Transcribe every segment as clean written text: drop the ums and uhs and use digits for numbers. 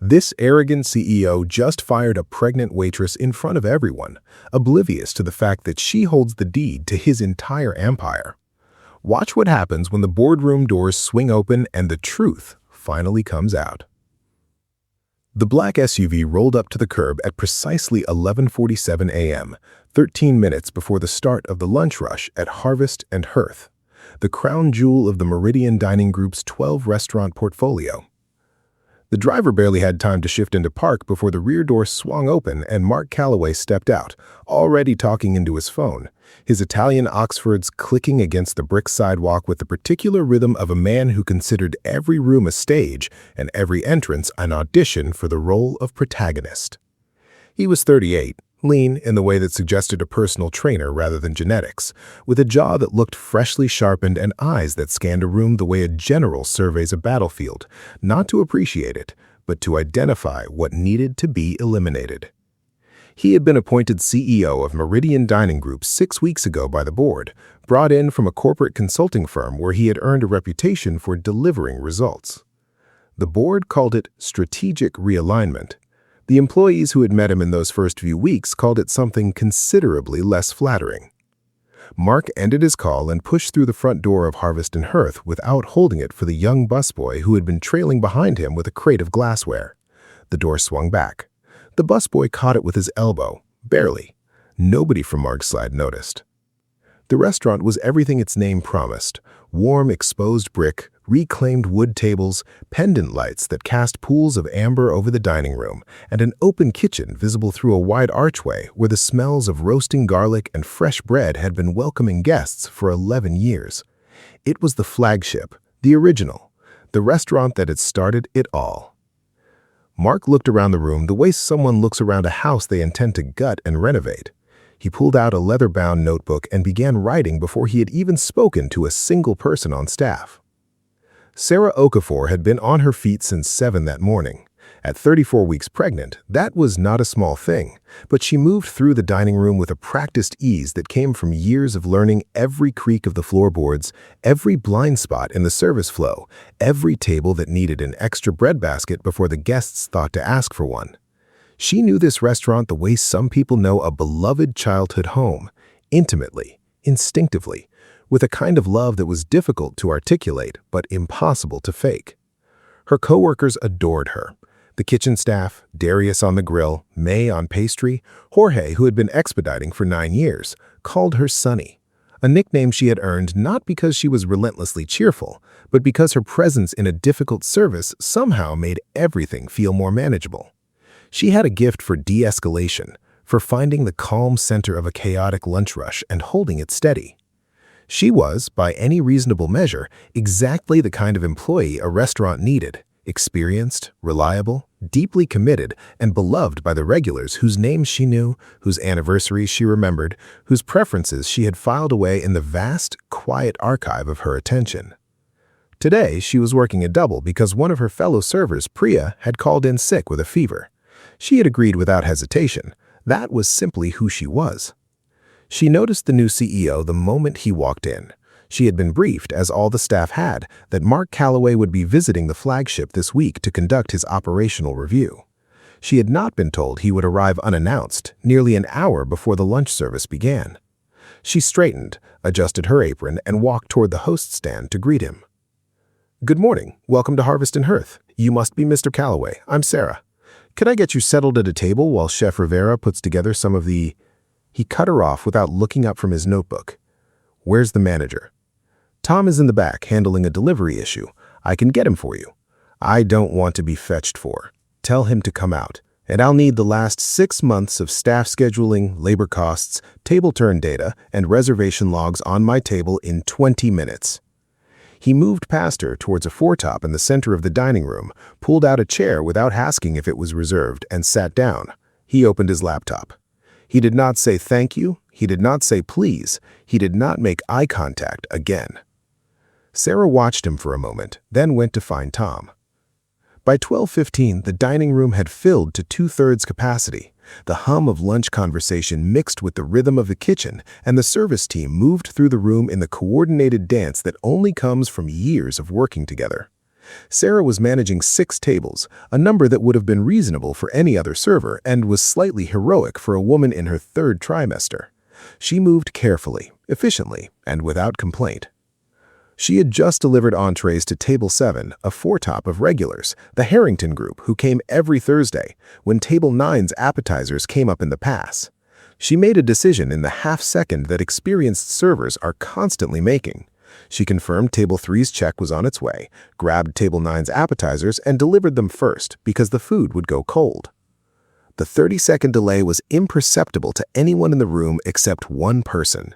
This arrogant CEO just fired a pregnant waitress in front of everyone, oblivious to the fact that she holds the deed to his entire empire. Watch what happens when the boardroom doors swing open and the truth finally comes out. The black SUV rolled up to the curb at precisely 11:47 a.m., 13 minutes before the start of the lunch rush at Harvest and Hearth, the crown jewel of the Meridian Dining Group's 12-restaurant portfolio. The driver barely had time to shift into park before the rear door swung open and Mark Calloway stepped out, already talking into his phone, his Italian Oxfords clicking against the brick sidewalk with the particular rhythm of a man who considered every room a stage and every entrance an audition for the role of protagonist. He was 38, lean in the way that suggested a personal trainer rather than genetics, with a jaw that looked freshly sharpened and eyes that scanned a room the way a general surveys a battlefield, not to appreciate it, but to identify what needed to be eliminated. He had been appointed CEO of Meridian Dining Group 6 weeks ago by the board, brought in from a corporate consulting firm where he had earned a reputation for delivering results. The board called it strategic realignment. The employees who had met him in those first few weeks called it something considerably less flattering. Mark ended his call and pushed through the front door of Harvest and Hearth without holding it for the young busboy who had been trailing behind him with a crate of glassware. The door swung back. The busboy caught it with his elbow, barely. Nobody from Mark's side noticed. The restaurant was everything its name promised: warm, exposed brick, reclaimed wood tables, pendant lights that cast pools of amber over the dining room, and an open kitchen visible through a wide archway where the smells of roasting garlic and fresh bread had been welcoming guests for 11 years. It was the flagship, the original, the restaurant that had started it all. Mark looked around the room the way someone looks around a house they intend to gut and renovate. He pulled out a leather-bound notebook and began writing before he had even spoken to a single person on staff. Sarah Okafor had been on her feet since 7 that morning. At 34 weeks pregnant, that was not a small thing, but she moved through the dining room with a practiced ease that came from years of learning every creak of the floorboards, every blind spot in the service flow, every table that needed an extra bread basket before the guests thought to ask for one. She knew this restaurant the way some people know a beloved childhood home, intimately, instinctively, with a kind of love that was difficult to articulate but impossible to fake. Her coworkers adored her. The kitchen staff, Darius on the grill, May on pastry, Jorge, who had been expediting for 9 years, called her Sunny, a nickname she had earned not because she was relentlessly cheerful, but because her presence in a difficult service somehow made everything feel more manageable. She had a gift for de-escalation, for finding the calm center of a chaotic lunch rush and holding it steady. She was, by any reasonable measure, exactly the kind of employee a restaurant needed: experienced, reliable, deeply committed, and beloved by the regulars whose names she knew, whose anniversaries she remembered, whose preferences she had filed away in the vast, quiet archive of her attention. Today, she was working a double because one of her fellow servers, Priya, had called in sick with a fever. She had agreed without hesitation. That was simply who she was. She noticed the new CEO the moment he walked in. She had been briefed, as all the staff had, that Mark Calloway would be visiting the flagship this week to conduct his operational review. She had not been told he would arrive unannounced, nearly an hour before the lunch service began. She straightened, adjusted her apron, and walked toward the host stand to greet him. "Good morning. Welcome to Harvest and Hearth. You must be Mr. Calloway. I'm Sarah. Could I get you settled at a table while Chef Rivera puts together some of the—" He cut her off without looking up from his notebook. "Where's the manager?" "Tom is in the back handling a delivery issue. I can get him for you." "I don't want to be fetched for. Tell him to come out, and I'll need the last 6 months of staff scheduling, labor costs, table turn data, and reservation logs on my table in 20 minutes. He moved past her towards a foretop in the center of the dining room, pulled out a chair without asking if it was reserved, and sat down. He opened his laptop. He did not say thank you. He did not say please. He did not make eye contact again. Sarah watched him for a moment, then went to find Tom. By 12:15, the dining room had filled to 2/3 capacity. The hum of lunch conversation mixed with the rhythm of the kitchen, and the service team moved through the room in the coordinated dance that only comes from years of working together. Sarah was managing 6 tables, a number that would have been reasonable for any other server and was slightly heroic for a woman in her 3rd trimester. She moved carefully, efficiently, and without complaint. She had just delivered entrees to Table 7, a foretop of regulars, the Harrington group, who came every Thursday, when Table 9's appetizers came up in the pass. She made a decision in the half-second that experienced servers are constantly making. She confirmed Table 3's check was on its way, grabbed Table 9's appetizers, and delivered them first because the food would go cold. The 30-second delay was imperceptible to anyone in the room except one person.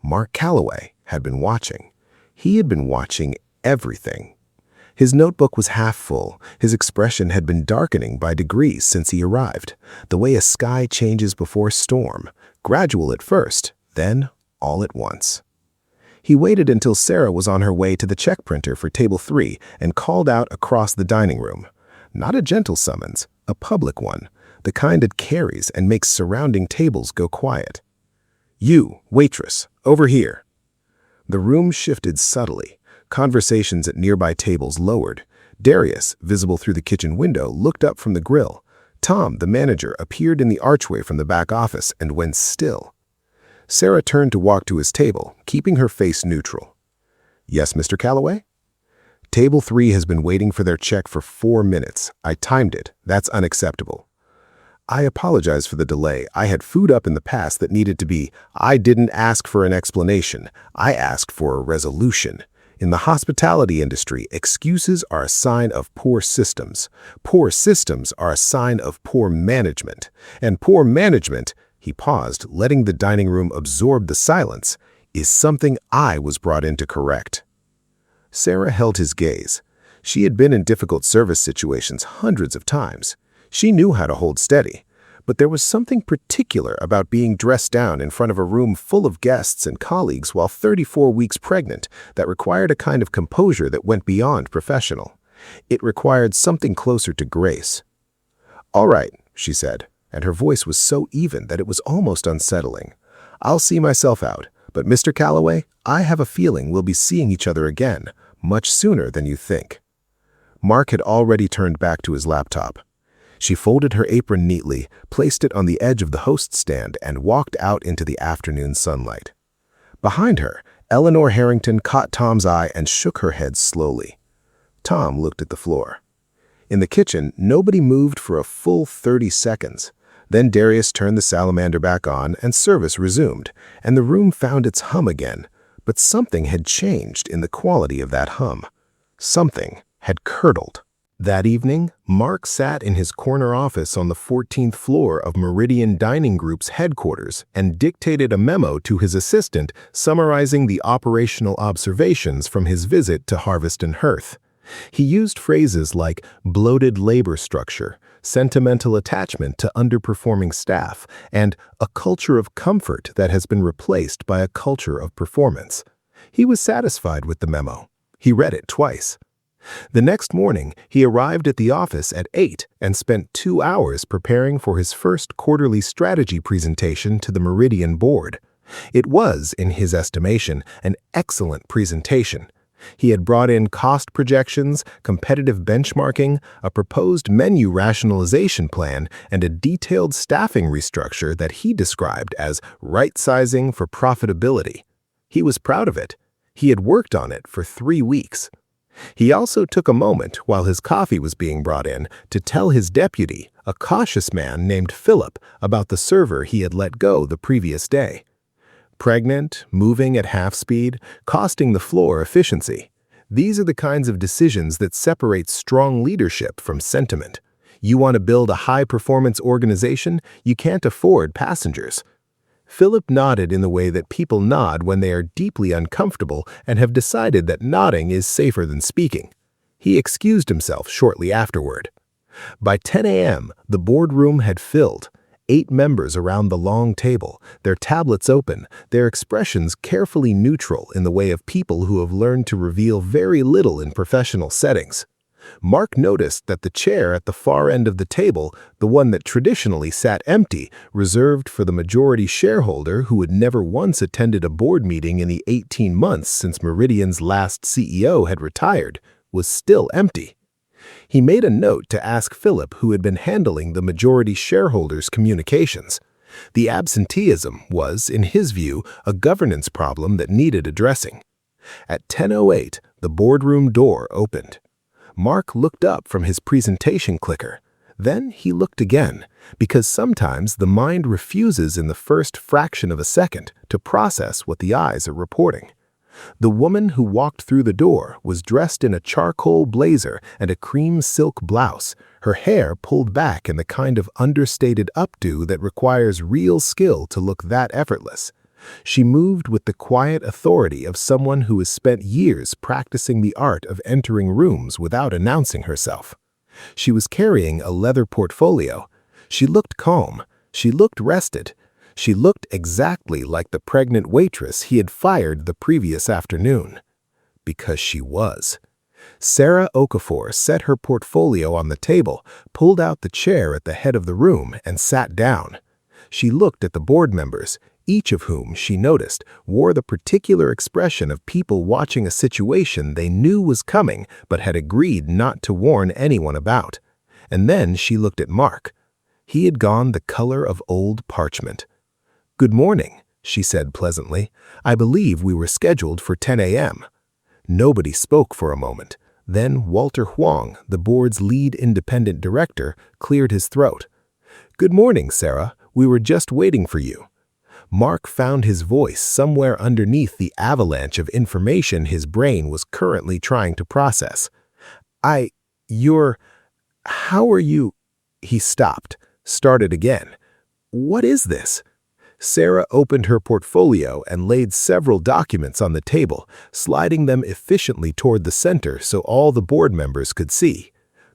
Mark Calloway had been watching. He had been watching everything. His notebook was half full. His expression had been darkening by degrees since he arrived, the way a sky changes before storm, gradual at first, then all at once. He waited until Sarah was on her way to the check printer for Table 3 and called out across the dining room. Not a gentle summons, a public one, the kind that carries and makes surrounding tables go quiet. "You, waitress, over here." The room shifted subtly. Conversations at nearby tables lowered. Darius, visible through the kitchen window, looked up from the grill. Tom, the manager, appeared in the archway from the back office and went still. Sarah turned to walk to his table, keeping her face neutral. "Yes, Mr. Calloway?" "Table 3 has been waiting for their check for 4 minutes. I timed it. That's unacceptable." "I apologize for the delay. I had food up in the past that needed to be. I didn't ask for an explanation. I asked for a resolution. In the hospitality industry, excuses are a sign of poor systems. Poor systems are a sign of poor management. And poor management," he paused, letting the dining room absorb the silence, "is something I was brought in to correct." Sarah held his gaze. She had been in difficult service situations hundreds of times. She knew how to hold steady, but there was something particular about being dressed down in front of a room full of guests and colleagues while 34 weeks pregnant that required a kind of composure that went beyond professional. It required something closer to grace. "All right," she said, and her voice was so even that it was almost unsettling. "I'll see myself out, but Mr. Calloway, I have a feeling we'll be seeing each other again, much sooner than you think." Mark had already turned back to his laptop. She folded her apron neatly, placed it on the edge of the host stand, and walked out into the afternoon sunlight. Behind her, Eleanor Harrington caught Tom's eye and shook her head slowly. Tom looked at the floor. In the kitchen, nobody moved for a full 30 seconds. Then Darius turned the salamander back on and service resumed, and the room found its hum again. But something had changed in the quality of that hum. Something had curdled. That evening, Mark sat in his corner office on the 14th floor of Meridian Dining Group's headquarters and dictated a memo to his assistant summarizing the operational observations from his visit to Harvest and Hearth. He used phrases like bloated labor structure, sentimental attachment to underperforming staff, and a culture of comfort that has been replaced by a culture of performance. He was satisfied with the memo. He read it twice. The next morning, he arrived at the office at 8 and spent 2 hours preparing for his first quarterly strategy presentation to the Meridian board. It was, in his estimation, an excellent presentation. He had brought in cost projections, competitive benchmarking, a proposed menu rationalization plan, and a detailed staffing restructure that he described as right-sizing for profitability. He was proud of it. He had worked on it for 3 weeks. He also took a moment while his coffee was being brought in to tell his deputy, a cautious man named Philip, about the server he had let go the previous day. Pregnant, moving at half speed, costing the floor efficiency. These are the kinds of decisions that separate strong leadership from sentiment. You want to build a high-performance organization? You can't afford passengers. Philip nodded in the way that people nod when they are deeply uncomfortable and have decided that nodding is safer than speaking. He excused himself shortly afterward. By 10 a.m., the boardroom had filled. 8 members around the long table, their tablets open, their expressions carefully neutral in the way of people who have learned to reveal very little in professional settings. Mark noticed that the chair at the far end of the table, the one that traditionally sat empty, reserved for the majority shareholder who had never once attended a board meeting in the 18 months since Meridian's last CEO had retired, was still empty. He made a note to ask Philip, who had been handling the majority shareholders' communications. The absenteeism was, in his view, a governance problem that needed addressing. At 10:08, the boardroom door opened. Mark looked up from his presentation clicker. Then he looked again, because sometimes the mind refuses in the first fraction of a second to process what the eyes are reporting. The woman who walked through the door was dressed in a charcoal blazer and a cream silk blouse, her hair pulled back in the kind of understated updo that requires real skill to look that effortless. She moved with the quiet authority of someone who has spent years practicing the art of entering rooms without announcing herself. She was carrying a leather portfolio. She looked calm. She looked rested. She looked exactly like the pregnant waitress he had fired the previous afternoon. Because she was. Sarah Okafor set her portfolio on the table, pulled out the chair at the head of the room, and sat down. She looked at the board members, each of whom, she noticed, wore the particular expression of people watching a situation they knew was coming but had agreed not to warn anyone about. And then she looked at Mark. He had gone the color of old parchment. "Good morning," she said pleasantly. "I believe we were scheduled for 10 a.m. Nobody spoke for a moment. Then Walter Huang, the board's lead independent director, cleared his throat. "Good morning, Sarah. We were just waiting for you." Mark found his voice somewhere underneath the avalanche of information his brain was currently trying to process. How are you?" He stopped, started again. "What is this?" Sarah opened her portfolio and laid several documents on the table, sliding them efficiently toward the center so all the board members could see.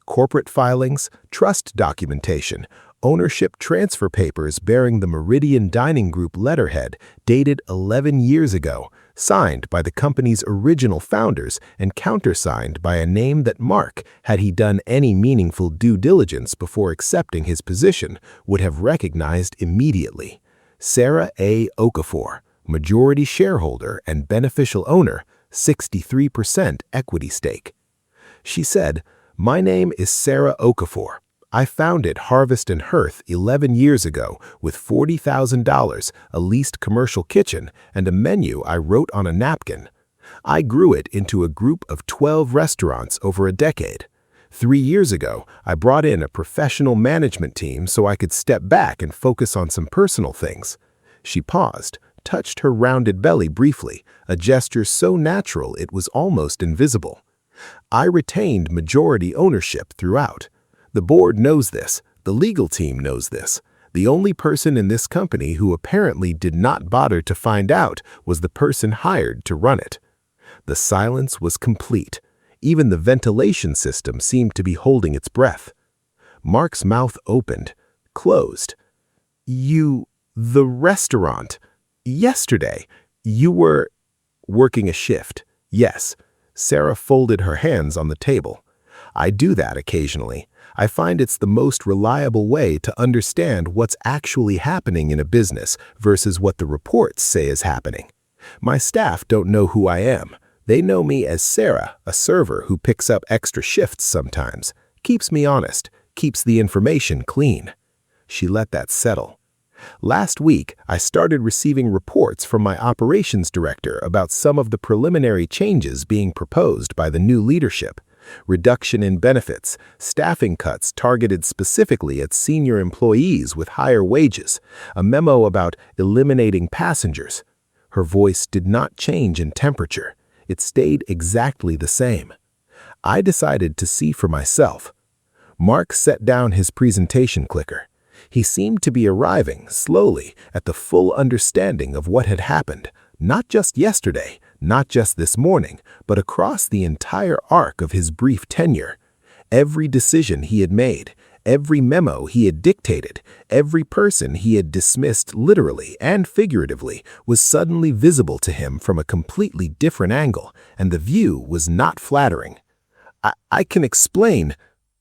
Corporate filings, trust documentation, ownership transfer papers bearing the Meridian Dining Group letterhead dated 11 years ago, signed by the company's original founders and countersigned by a name that Mark, had he done any meaningful due diligence before accepting his position, would have recognized immediately. Sarah A. Okafor, majority shareholder and beneficial owner, 63% equity stake. She said, "My name is Sarah Okafor. I founded Harvest and Hearth 11 years ago with $40,000, a leased commercial kitchen, and a menu I wrote on a napkin. I grew it into a group of 12 restaurants over a decade. 3 years ago, I brought in a professional management team so I could step back and focus on some personal things." She paused, touched her rounded belly briefly, a gesture so natural it was almost invisible. "I retained majority ownership throughout. The board knows this. The legal team knows this. The only person in this company who apparently did not bother to find out was the person hired to run it." The silence was complete. Even the ventilation system seemed to be holding its breath. Mark's mouth opened, closed. The restaurant. Yesterday, you were working a shift." "Yes." Sarah folded her hands on the table. "I do that occasionally. I find it's the most reliable way to understand what's actually happening in a business versus what the reports say is happening. My staff don't know who I am. They know me as Sarah, a server who picks up extra shifts sometimes, keeps me honest, keeps the information clean." She let that settle. "Last week, I started receiving reports from my operations director about some of the preliminary changes being proposed by the new leadership. Reduction in benefits, staffing cuts targeted specifically at senior employees with higher wages, a memo about eliminating passengers." Her voice did not change in temperature. It stayed exactly the same. "I decided to see for myself." Mark set down his presentation clicker. He seemed to be arriving, slowly, at the full understanding of what had happened, not just yesterday, not just this morning, but across the entire arc of his brief tenure. Every decision he had made, every memo he had dictated, every person he had dismissed literally and figuratively was suddenly visible to him from a completely different angle, and the view was not flattering. I can explain.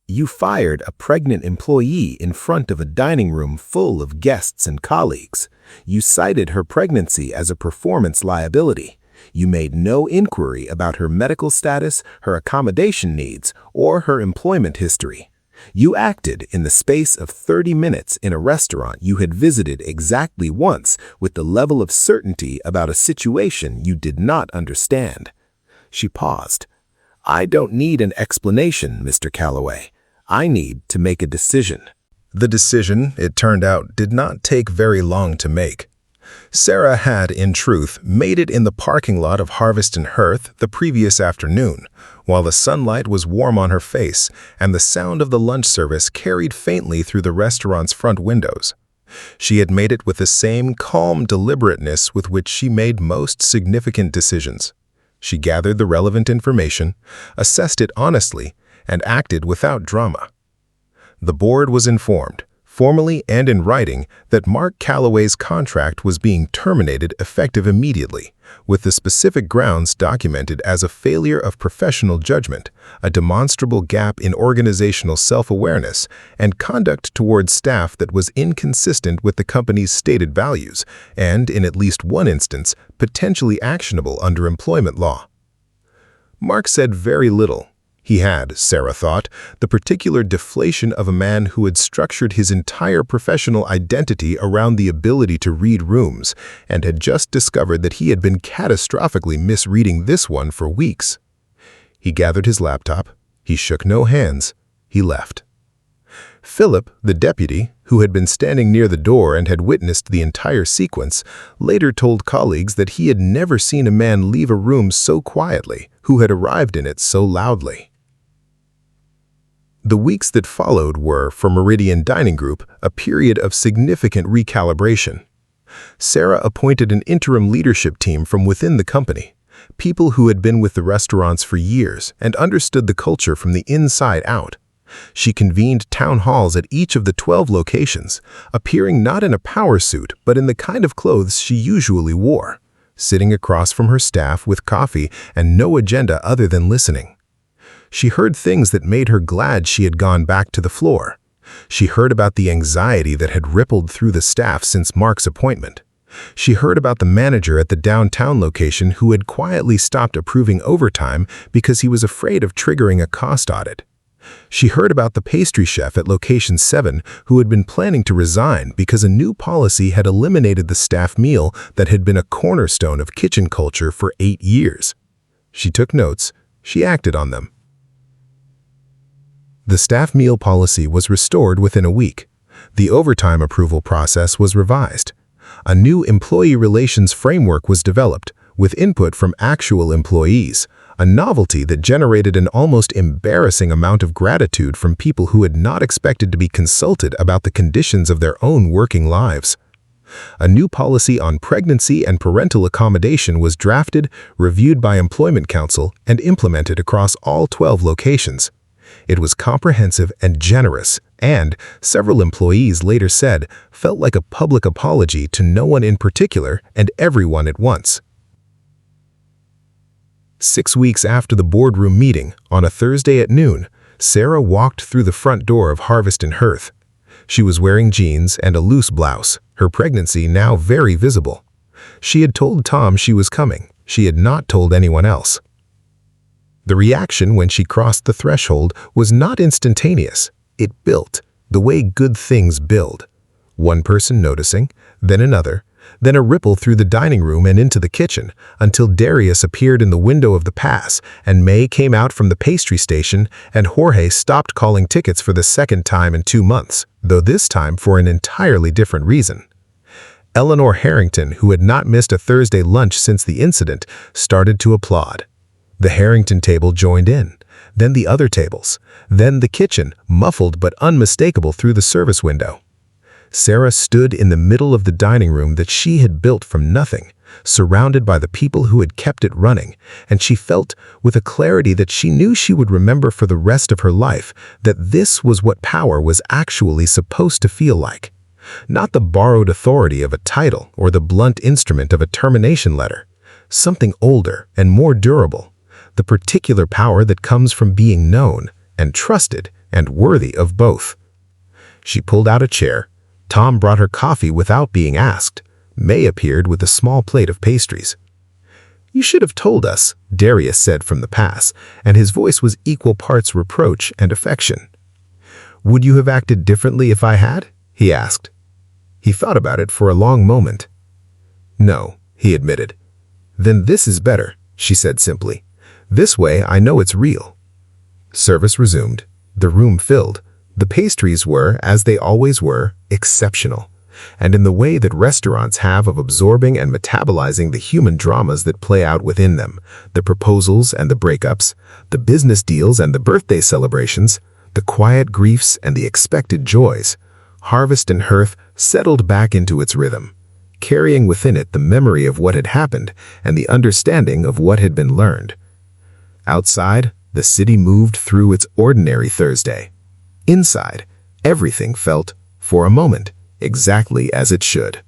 You fired a pregnant employee in front of a dining room full of guests and colleagues. You cited her pregnancy as a performance liability. You made no inquiry about her medical status, her accommodation needs, or her employment history. You acted in the space of 30 minutes in a restaurant you had visited exactly once with the level of certainty about a situation you did not understand. She paused. I don't need an explanation, Mr. Calloway. I need to make a decision. The decision, it turned out, did not take very long to make. Sarah had, in truth, made it in the parking lot of Harvest and Hearth the previous afternoon, while the sunlight was warm on her face and the sound of the lunch service carried faintly through the restaurant's front windows. She had made it with the same calm deliberateness with which she made most significant decisions. She gathered the relevant information, assessed it honestly, and acted without drama. The board was informed, formally and in writing, that Mark Calloway's contract was being terminated effective immediately, with the specific grounds documented as a failure of professional judgment, a demonstrable gap in organizational self-awareness, and conduct towards staff that was inconsistent with the company's stated values, and, in at least one instance, potentially actionable under employment law. Mark said very little. He had, Sarah thought, the particular deflation of a man who had structured his entire professional identity around the ability to read rooms and had just discovered that he had been catastrophically misreading this one for weeks. He gathered his laptop. He shook no hands. He left. Philip, the deputy, who had been standing near the door and had witnessed the entire sequence, later told colleagues that he had never seen a man leave a room so quietly, who had arrived in it so loudly. The weeks that followed were, for Meridian Dining Group, a period of significant recalibration. Sarah appointed an interim leadership team from within the company, people who had been with the restaurants for years and understood the culture from the inside out. She convened town halls at each of the 12 locations, appearing not in a power suit but in the kind of clothes she usually wore, sitting across from her staff with coffee and no agenda other than listening. She heard things that made her glad she had gone back to the floor. She heard about the anxiety that had rippled through the staff since Mark's appointment. She heard about the manager at the downtown location who had quietly stopped approving overtime because he was afraid of triggering a cost audit. She heard about the pastry chef at Location 7 who had been planning to resign because a new policy had eliminated the staff meal that had been a cornerstone of kitchen culture for 8 years. She took notes. She acted on them. The staff meal policy was restored within a week. The overtime approval process was revised. A new employee relations framework was developed, with input from actual employees, a novelty that generated an almost embarrassing amount of gratitude from people who had not expected to be consulted about the conditions of their own working lives. A new policy on pregnancy and parental accommodation was drafted, reviewed by Employment Council, and implemented across all 12 locations. It was comprehensive and generous, and, several employees later said, felt like a public apology to no one in particular and everyone at once. 6 weeks after the boardroom meeting, on a Thursday at noon, Sarah walked through the front door of Harvest and Hearth. She was wearing jeans and a loose blouse, her pregnancy now very visible. She had told Tom she was coming. She had not told anyone else. The reaction when she crossed the threshold was not instantaneous. It built, the way good things build. One person noticing, then another, then a ripple through the dining room and into the kitchen, until Darius appeared in the window of the pass, and May came out from the pastry station, and Jorge stopped calling tickets for the second time in 2 months, though this time for an entirely different reason. Eleanor Harrington, who had not missed a Thursday lunch since the incident, started to applaud. The Harrington table joined in, then the other tables, then the kitchen, muffled but unmistakable through the service window. Sarah stood in the middle of the dining room that she had built from nothing, surrounded by the people who had kept it running, and she felt, with a clarity that she knew she would remember for the rest of her life, that this was what power was actually supposed to feel like. Not the borrowed authority of a title or the blunt instrument of a termination letter. Something older and more durable. The particular power that comes from being known and trusted and worthy of both. She pulled out a chair. Tom brought her coffee without being asked. May appeared with a small plate of pastries. "You should have told us," Darius said from the pass, and his voice was equal parts reproach and affection. "Would you have acted differently if I had?" he asked. He thought about it for a long moment. "No," he admitted. "Then this is better," she said simply. "This way I know it's real." Service resumed. The room filled. The pastries were, as they always were, exceptional, and in the way that restaurants have of absorbing and metabolizing the human dramas that play out within them, the proposals and the breakups, the business deals and the birthday celebrations, the quiet griefs and the expected joys. Harvest and Hearth settled back into its rhythm, carrying within it the memory of what had happened and the understanding of what had been learned. Outside, the city moved through its ordinary Thursday. Inside, everything felt, for a moment, exactly as it should.